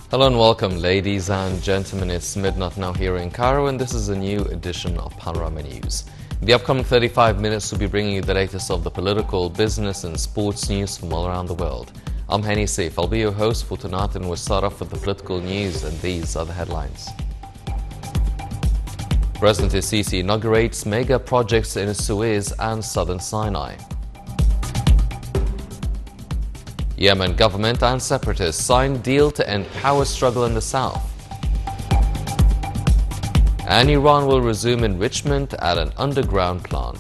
Hello and welcome, ladies and gentlemen. It's midnight now here in Cairo, and this is a new edition of Panorama News. In the upcoming 35 minutes, we'll be bringing you the latest of the political, business and sports news from all around the world. I'm Hani Saif. I'll be your host for tonight, and we'll start off with the political news, and these are the headlines. President Sisi inaugurates mega projects in Suez and southern Sinai. Yemen government and separatists sign deal to end power struggle in the south. And Iran will resume enrichment at an underground plant.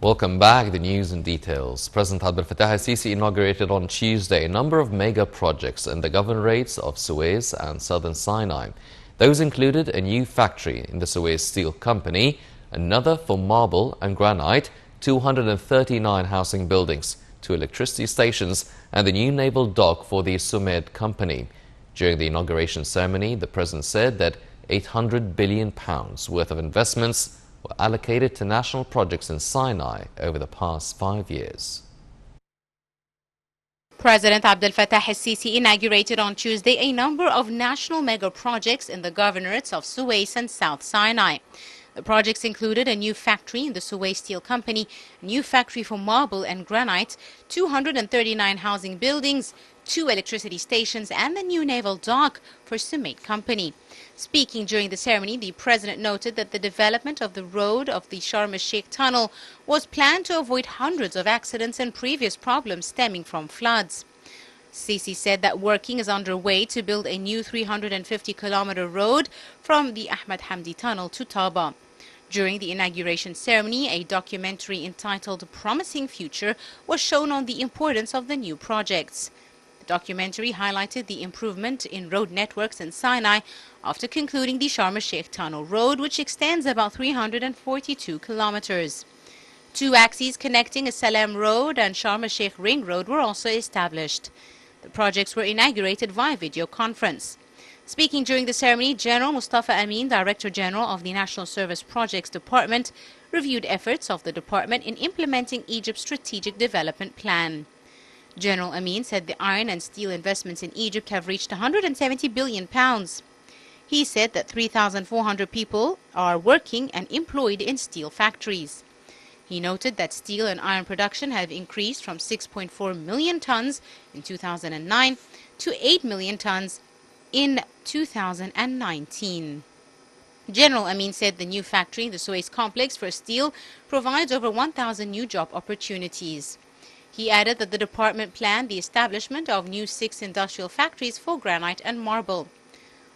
Welcome back. The news and details. President Abdel Fattah al-Sisi inaugurated on Tuesday a number of mega projects in the governorates of Suez and southern Sinai. Those included a new factory in the Suez Steel Company, another for marble and granite, 239 housing buildings, 2 electricity stations, and the new naval dock for the Sumed Company. During the inauguration ceremony, the president said that £800 billion worth of investments were allocated to national projects in Sinai over the past 5 years. President Abdel Fattah al-Sisi inaugurated on Tuesday a number of national mega projects in the governorates of Suez and South Sinai. The projects included a new factory in the Suez Steel Company, a new factory for marble and granite, 239 housing buildings, 2 electricity stations, and the new naval dock for Sumed Company. Speaking during the ceremony, the president noted that the development of the road of the Sharm el-Sheikh tunnel was planned to avoid hundreds of accidents and previous problems stemming from floods. Sisi said that working is underway to build a new 350-kilometer road from the Ahmed Hamdi tunnel to Taba. During the inauguration ceremony, a documentary entitled Promising Future was shown on the importance of the new projects. The documentary highlighted the improvement in road networks in Sinai after concluding the Sharm el-Sheikh Tunnel Road, which extends about 342 kilometers. 2 axes connecting Salam Road and Sharm el-Sheikh Ring Road were also established. The projects were inaugurated via video conference. Speaking during the ceremony, General Mustafa Amin, Director General of the National Service Projects Department, reviewed efforts of the department in implementing Egypt's strategic development plan. General Amin said the iron and steel investments in Egypt have reached £170 billion. He said that 3,400 people are working and employed in steel factories. He noted that steel and iron production have increased from 6.4 million tons in 2009 to 8 million tons in 2019. General Amin said the new factory in the Suez complex for steel provides over 1,000 new job opportunities. He added that the department planned the establishment of new 6 industrial factories for granite and marble.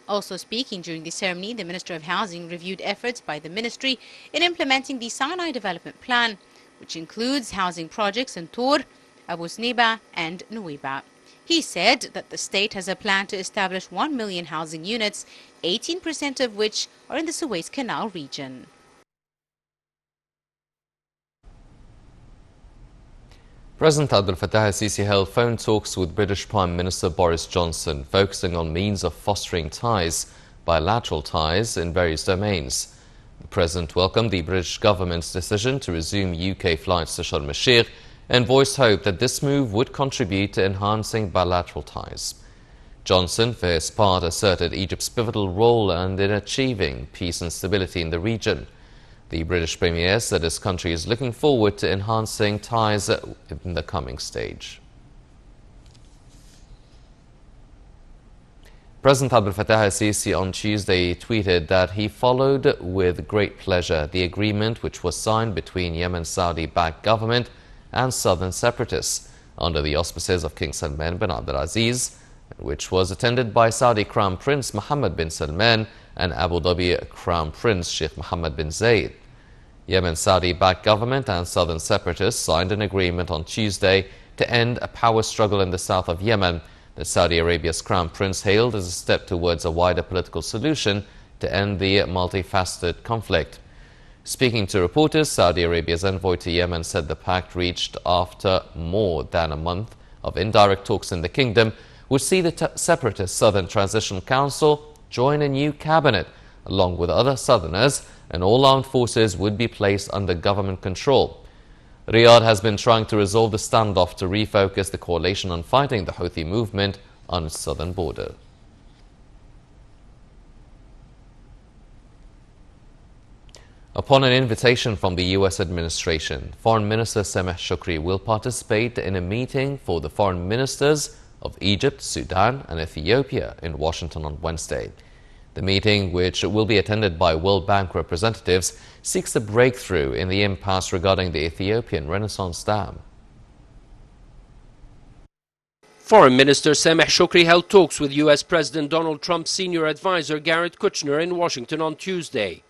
Also speaking during the ceremony, the Minister of Housing reviewed efforts by the ministry in implementing the Sinai Development Plan, which includes housing projects in Tur, Abu Sniba and Nuweiba. He said that the state has a plan to establish 1 million housing units, 18% of which are in the Suez Canal region. President Abdel Fattah al-Sisi held phone talks with British Prime Minister Boris Johnson, focusing on means of fostering bilateral ties in various domains. The President welcomed the British government's decision to resume UK flights to Sharm el-Sheikh and voiced hope that this move would contribute to enhancing bilateral ties. Johnson, for his part, asserted Egypt's pivotal role in achieving peace and stability in the region. The British Premier said his country is looking forward to enhancing ties in the coming stage. President Abdel Fattah al-Sisi on Tuesday tweeted that he followed with great pleasure the agreement which was signed between Yemen's Saudi-backed government and southern separatists under the auspices of King Salman bin Abdulaziz, which was attended by Saudi Crown Prince Mohammed bin Salman and Abu Dhabi Crown Prince Sheikh Mohammed bin Zayed. Yemen's Saudi-backed government and southern separatists signed an agreement on Tuesday to end a power struggle in the south of Yemen that Saudi Arabia's Crown Prince hailed as a step towards a wider political solution to end the multifaceted conflict. Speaking to reporters, Saudi Arabia's envoy to Yemen said the pact reached after more than a month of indirect talks in the kingdom would see the separatist Southern Transitional Council join a new cabinet along with other southerners, and all armed forces would be placed under government control. Riyadh has been trying to resolve the standoff to refocus the coalition on fighting the Houthi movement on its southern border. Upon an invitation from the U.S. administration, Foreign Minister Sameh Shoukry will participate in a meeting for the foreign ministers of Egypt, Sudan and Ethiopia in Washington on Wednesday. The meeting, which will be attended by World Bank representatives, seeks a breakthrough in the impasse regarding the Ethiopian Renaissance Dam. Foreign Minister Sameh Shoukry held talks with U.S. President Donald Trump's senior advisor Garrett Kushner in Washington on Tuesday.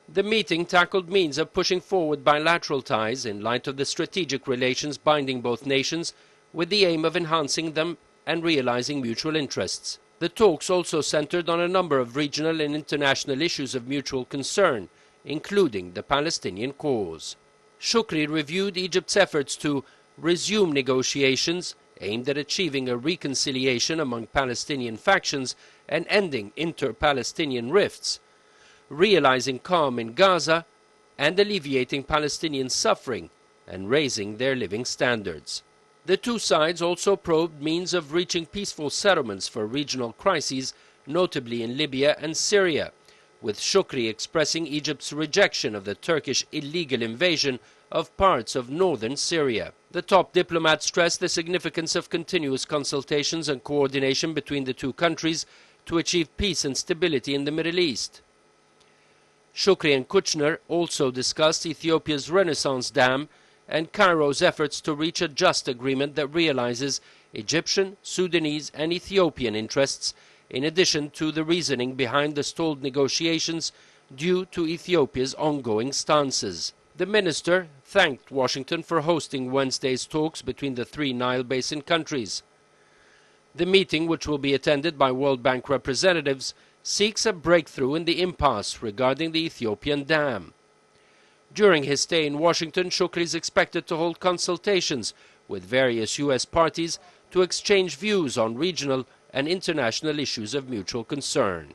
The meeting tackled means of pushing forward bilateral ties in light of the strategic relations binding both nations, with the aim of enhancing them and realizing mutual interests. The talks also centered on a number of regional and international issues of mutual concern, including the Palestinian cause. Shoukry reviewed Egypt's efforts to resume negotiations aimed at achieving a reconciliation among Palestinian factions and ending inter-Palestinian rifts, realizing calm in Gaza, and alleviating Palestinian suffering and raising their living standards. The two sides also probed means of reaching peaceful settlements for regional crises, notably in Libya and Syria, with Shoukry expressing Egypt's rejection of the Turkish illegal invasion of parts of northern Syria. The top diplomat stressed the significance of continuous consultations and coordination between the two countries to achieve peace and stability in the Middle East. Shoukry and Kushner also discussed Ethiopia's Renaissance Dam and Cairo's efforts to reach a just agreement that realizes Egyptian, Sudanese and Ethiopian interests, in addition to the reasoning behind the stalled negotiations due to Ethiopia's ongoing stances. The minister thanked Washington for hosting Wednesday's talks between the three Nile Basin countries. The meeting, which will be attended by World Bank representatives, seeks a breakthrough in the impasse regarding the Ethiopian dam. During his stay in Washington, Shoukry is expected to hold consultations with various U.S. parties to exchange views on regional and international issues of mutual concern.